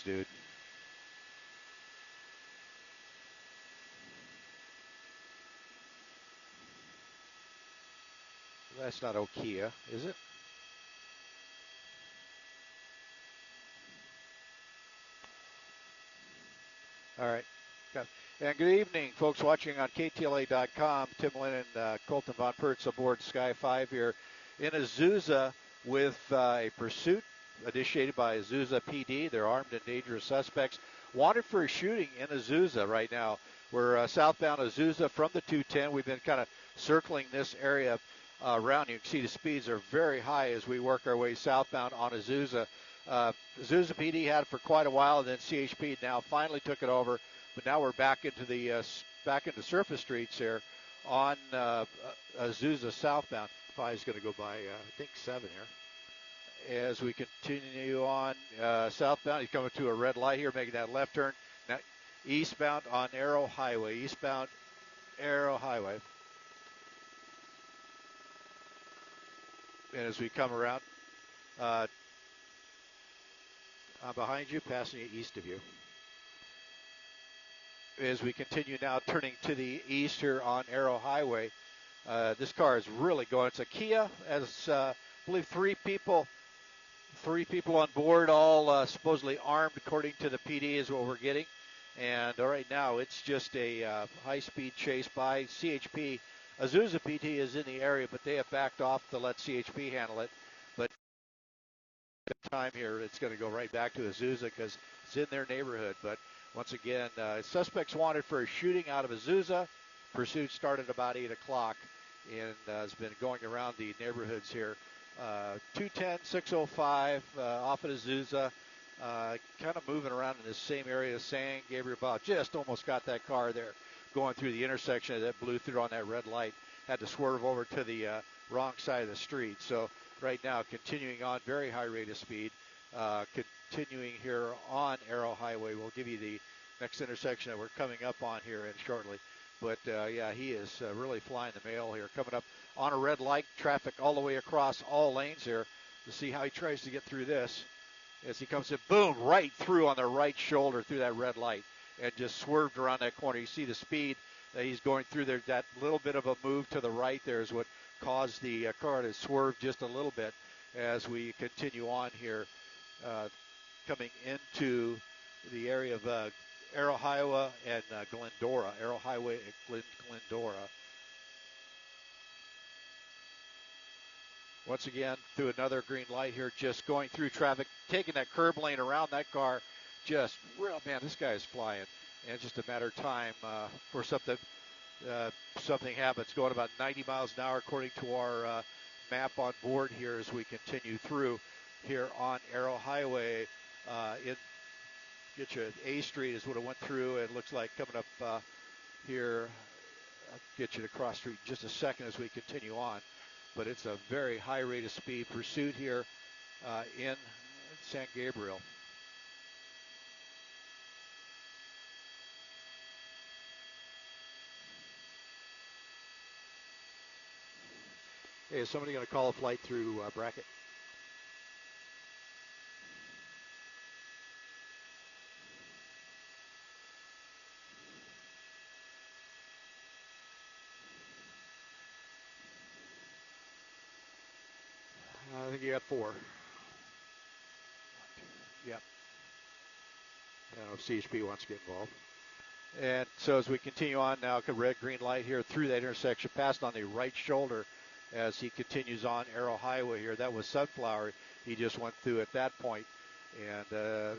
dude. That's not Okia, is it? All right. And good evening, folks watching on KTLA.com. Tim Lynn and Colton Von Pertz aboard Sky 5 here in Azusa with a pursuit initiated by Azusa PD. They're armed and dangerous suspects wanted for a shooting in Azusa right now. We're southbound Azusa from the 210. We've been kind of circling this area around. You can see the speeds are very high as we work our way southbound on Azusa. Azusa PD had it for quite a while, and then CHP now finally took it over. But now we're back into the surface streets here on Azusa southbound. 5 is going to go by I think 7 here. As we continue on southbound, he's coming to a red light here, making that left turn. Now eastbound on Arrow Highway. Eastbound Arrow Highway. And as we come around, I'm behind you, passing you east of you. As we continue now turning to the east here on Arrow Highway, this car is really going. It's a Kia, as I believe three people on board, all supposedly armed, according to the PD, is what we're getting. And right now, it's just a high-speed chase by CHP. Azusa PD is in the area, but they have backed off to let CHP handle it. But time here, it's going to go right back to Azusa because it's in their neighborhood. But once again, suspects wanted for a shooting out of Azusa. Pursuit started about 8 o'clock and has been going around the neighborhoods here. 210, 605 off at Azusa. Kind of moving around in the same area as San Gabriel. Bob just almost got that car there going through the intersection that blew through on that red light. Had to swerve over to the wrong side of the street. So right now, continuing on, very high rate of speed. Continuing here on Arrow Highway. We'll give you the next intersection that we're coming up on here in shortly. But yeah, he is really flying the mail here. Coming up on a red light, traffic all the way across all lanes here to see how he tries to get through this. As he comes in, boom, right through on the right shoulder through that red light and just swerved around that corner. You see the speed that he's going through there. That little bit of a move to the right there is what caused the car to swerve just a little bit as we continue on here, coming into the area of Arrow Highway and Glendora. Arrow Highway and Glendora. Once again, through another green light here, just going through traffic, taking that curb lane around that car. Just real, man, this guy is flying. And it's just a matter of time for something happens. Going about 90 miles an hour according to our map on board here as we continue through here on Arrow Highway. Get you at A Street is what it went through. It looks like coming up here. I'll get you to Cross Street in just a second as we continue on. But it's a very high rate of speed pursuit here in San Gabriel. Hey, is somebody going to call a flight through Brackett? I think you got 4. Yep. I don't know if CHP wants to get involved. And so as we continue on now, red, green light here through that intersection, passed on the right shoulder as he continues on Arrow Highway here. That was Sunflower. He just went through at that point. And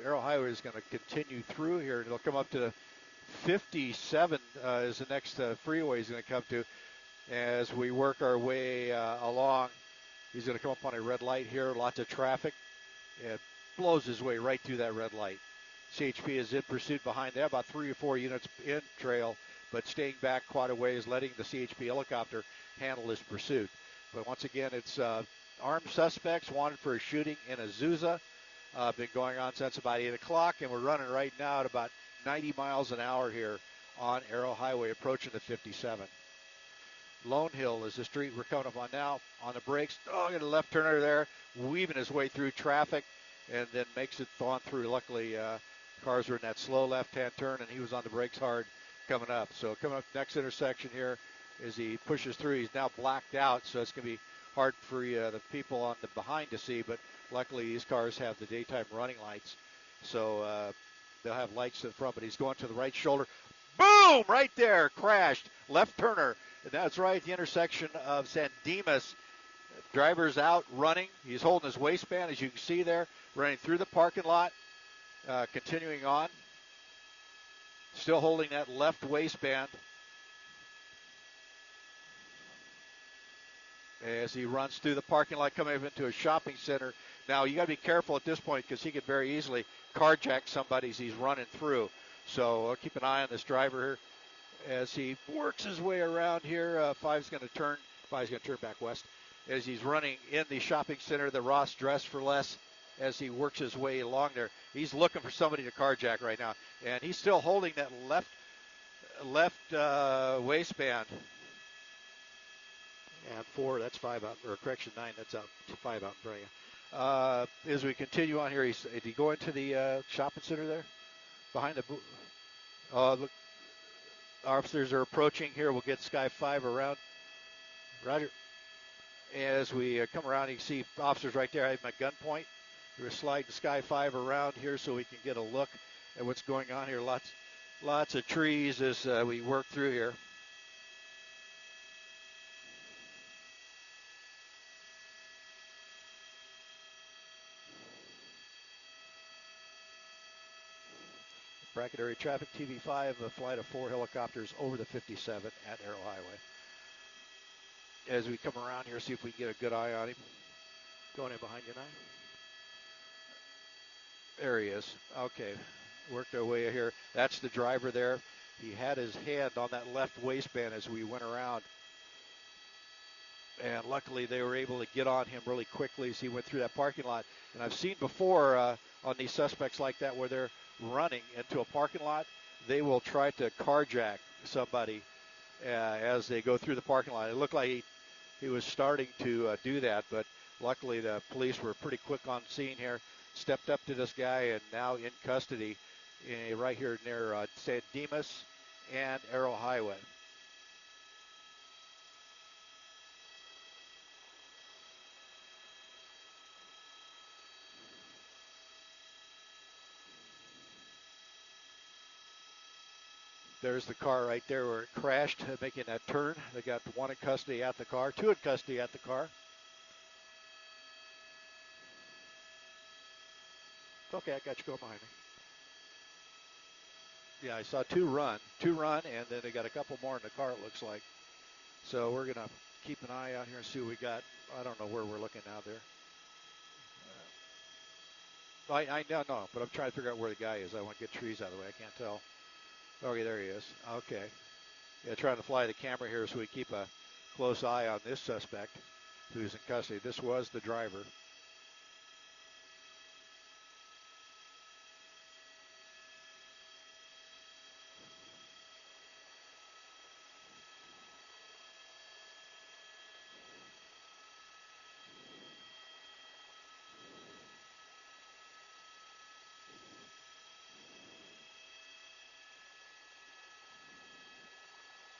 Arrow Highway is going to continue through here. It'll come up to 57 is the next freeway he's going to come to. As we work our way along, he's going to come up on a red light here. Lots of traffic. It blows his way right through that red light. CHP is in pursuit behind that, about 3 or 4 units in trail, but staying back quite a ways, letting the CHP helicopter handle this pursuit. But once again, it's armed suspects wanted for a shooting in Azusa. Been going on since about 8 o'clock, and we're running right now at about 90 miles an hour here on Arrow Highway, approaching the 57. Lone Hill is the street we're coming up on now. On the brakes, got a left turner there, weaving his way through traffic, and then makes it on through. Luckily, Cars were in that slow left-hand turn, and he was on the brakes hard coming up. So coming up next intersection here, as he pushes through, he's now blacked out, so it's going to be hard for the people on the behind to see, but luckily these cars have the daytime running lights, so they'll have lights in front, but he's going to the right shoulder. Boom! Right there, crashed, left turner, and that's right at the intersection of San Dimas. Driver's out running. He's holding his waistband, as you can see there, running through the parking lot, continuing on, still holding that left waistband as he runs through the parking lot coming up into a shopping center. Now, you got to be careful at this point because he could very easily carjack somebody as he's running through. So keep an eye on this driver here as he works his way around here. Five's going to turn back west as he's running in the shopping center, the Ross Dress for Less, as he works his way along there. He's looking for somebody to carjack right now, and he's still holding that left waistband. And 4, that's 5 out, or correction, 9, that's out, 5 out in front of you. As we continue on here, did he go into the shopping center there? Behind the booth? Look, officers are approaching here. We'll get Sky 5 around. Roger. As we come around, you can see officers right there. I have my gun point. We're sliding Sky 5 around here so we can get a look at what's going on here. Lots of trees as we work through here. Bracket area traffic, TV5, a flight of 4 helicopters over the 57 at Arrow Highway. As we come around here, see if we can get a good eye on him. Going in behind you, 9. There he is. Okay, worked our way here. That's the driver there. He had his hand on that left waistband as we went around. And luckily they were able to get on him really quickly as he went through that parking lot. And I've seen before on these suspects like that where they're running into a parking lot, they will try to carjack somebody as they go through the parking lot. It looked like he was starting to do that, but luckily the police were pretty quick on scene here, stepped up to this guy, and now in custody right here near San Dimas and Arrow Highway. There's the car right there where it crashed, making that turn. They got 1 in custody at the car, 2 in custody at the car. Okay, I got you going behind me. Yeah, I saw 2 run, and then they got a couple more in the car, it looks like. So we're going to keep an eye out here and see what we got. I don't know where we're looking now there. I know, but I'm trying to figure out where the guy is. I want to get trees out of the way. I can't tell. Okay, there he is. Okay. Yeah, trying to fly the camera here so we keep a close eye on this suspect who's in custody. This was the driver.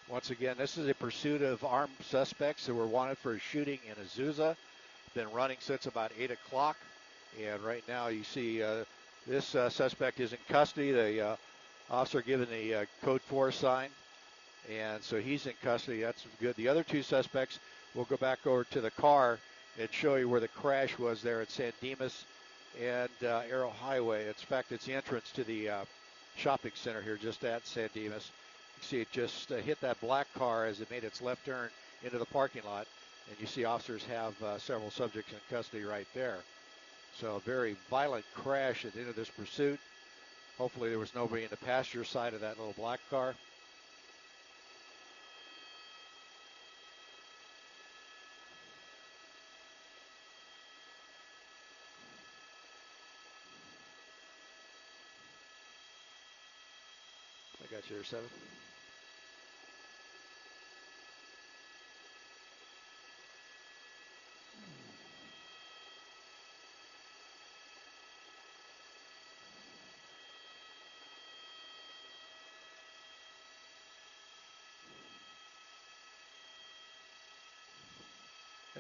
Once again, this is a pursuit of armed suspects who were wanted for a shooting in Azusa. Been running since about 8 o'clock. And right now you see this suspect is in custody. The officer given the code 4 sign. And so he's in custody. That's good. The other 2 suspects, we'll go back over to the car and show you where the crash was there at San Dimas and Arrow Highway. In fact, it's the entrance to the shopping center here just at San Dimas. You see it just hit that black car as it made its left turn into the parking lot. And you see officers have several subjects in custody right there. So a very violent crash at the end of this pursuit. Hopefully there was nobody in the passenger side of that little black car. I got you there, 7.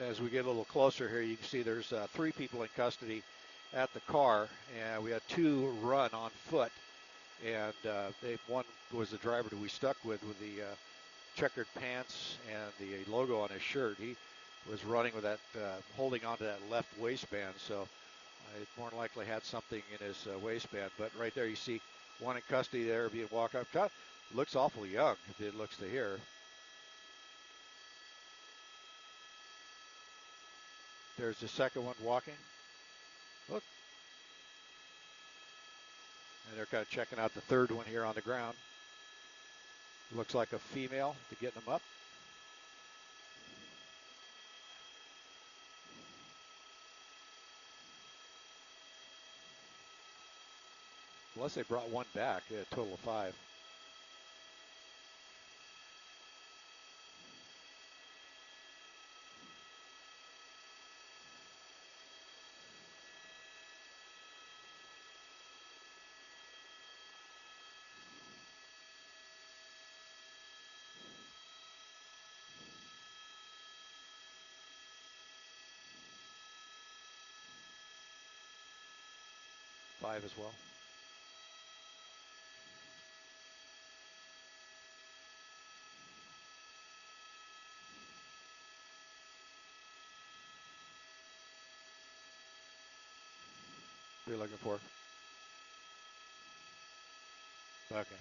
as we get a little closer here, you can see there's 3 people in custody at the car, and we had 2 run on foot. And one was the driver that we stuck with the checkered pants and the logo on his shirt. He was running with that, holding onto that left waistband, so it more than likely had something in his waistband. But right there you see one in custody there being walked up. God, looks awfully young, if it looks to here. There's the second one walking. Look. And they're kind of checking out the third one here on the ground. Looks like a female to getting them up. Unless they brought one back, a total of 5. Five as well. What are you looking for? Okay.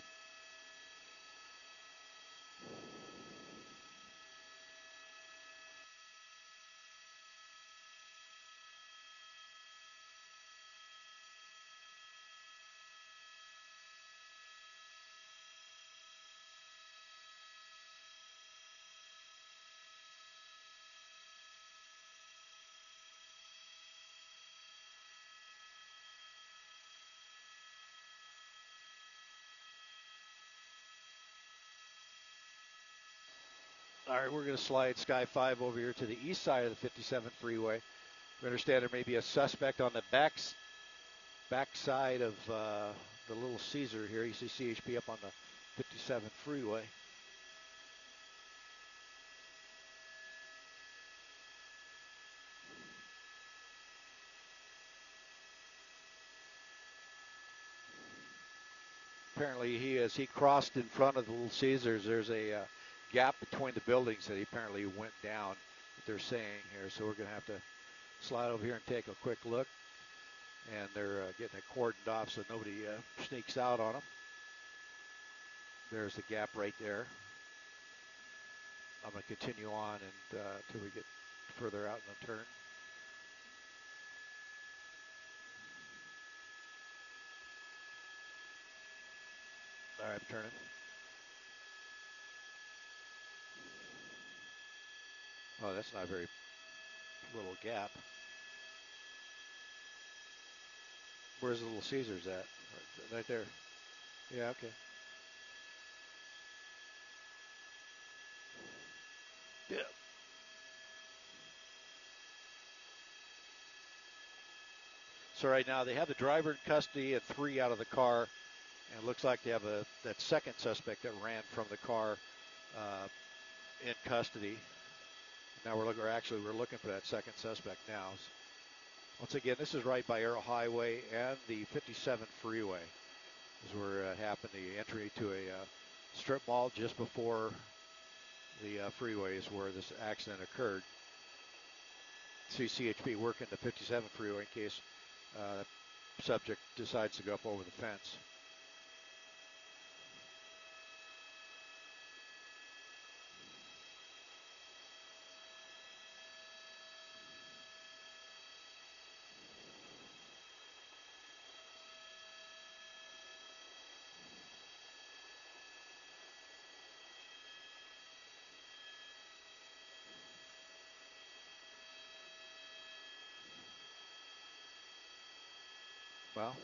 All right, we're going to slide Sky 5 over here to the east side of the 57 freeway. We understand there may be a suspect on the back side of the Little Caesar here. You see CHP up on the 57 freeway. Apparently, as he crossed in front of the Little Caesars, there's a gap between the buildings that he apparently went down, that they're saying here. So we're going to have to slide over here and take a quick look. And they're getting it cordoned off so nobody sneaks out on them. There's the gap right there. I'm going to continue on until we get further out in the turn. All right, I'm turning. Oh, that's not a very little gap. Where's the Little Caesars at? Right there. Yeah, okay. Yeah. So right now they have the driver in custody and 3 out of the car, and it looks like they have that second suspect that ran from the car in custody. Now we're looking for that second suspect now. Once again, this is right by Arrow Highway and the 57 freeway. This is where it happened. The entry to a strip mall just before the freeway is where this accident occurred. CCHP working the 57 freeway in case the subject decides to go up over the fence. Well,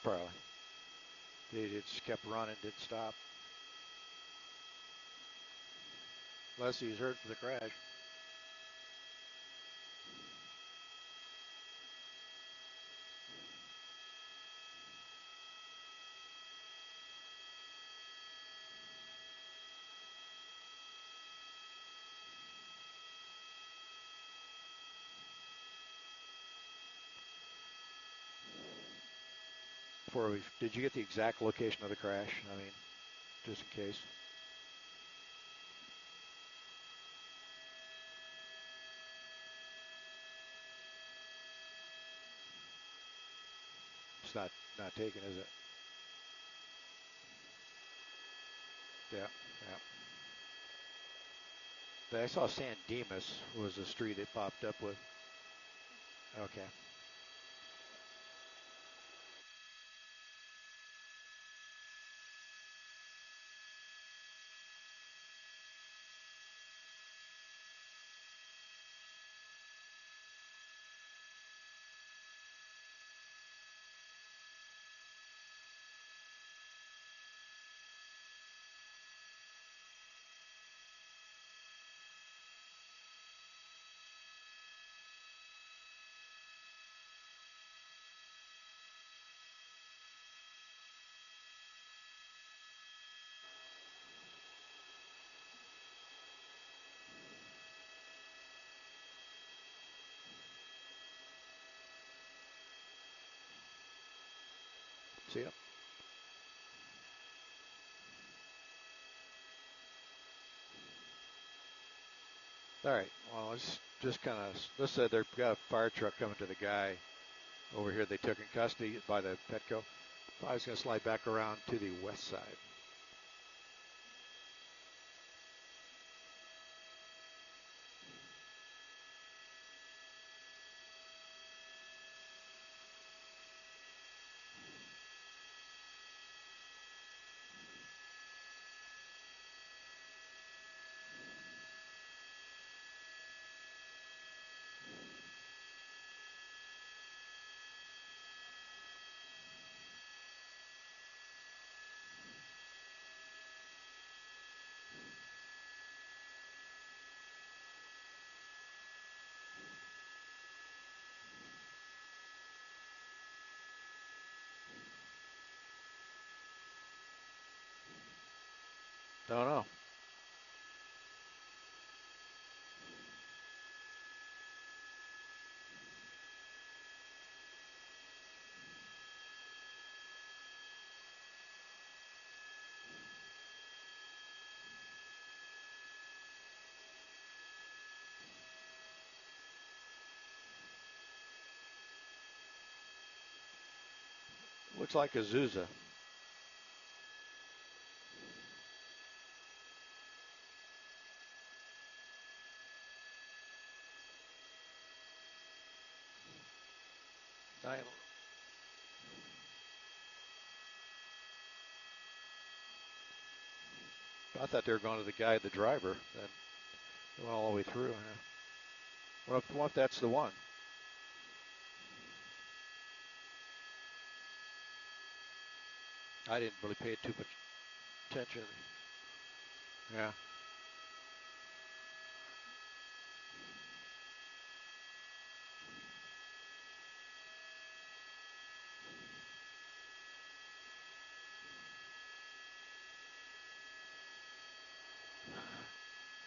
probably. They just kept running, didn't stop. Leslie's hurt for the crash. Did you get the exact location of the crash? I mean, just in case. It's not taken, is it? Yeah, yeah. I saw San Dimas was the street it popped up with. Okay. See ya. All right. Well, let's just kind of. Let's say they've got a fire truck coming to the guy over here. They took in custody by the Petco. I was going to slide back around to the west side. Don't know. Looks like Azusa. I thought they were going to the guy, the driver, that went all the way through. What if that's the one? I didn't really pay too much attention. Yeah.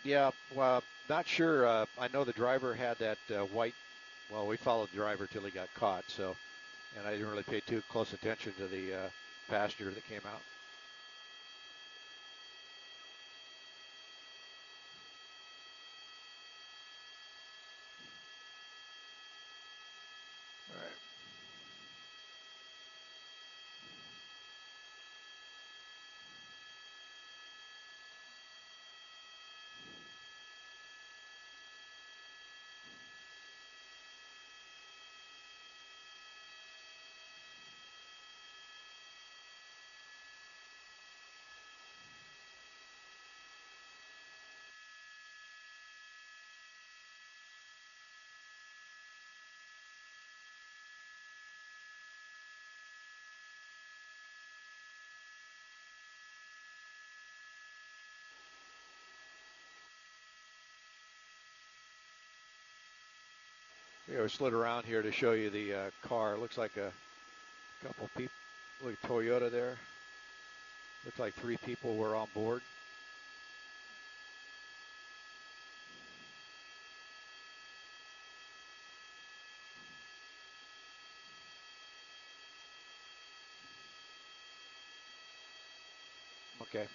Yeah, well, not sure. I know the driver had that white. Well, we followed the driver till he got caught. So, and I didn't really pay too close attention to the passenger that came out. All right. We slid around here to show you the car. Looks like a couple people. Look at Toyota there. Looks like 3 people were on board. Okay.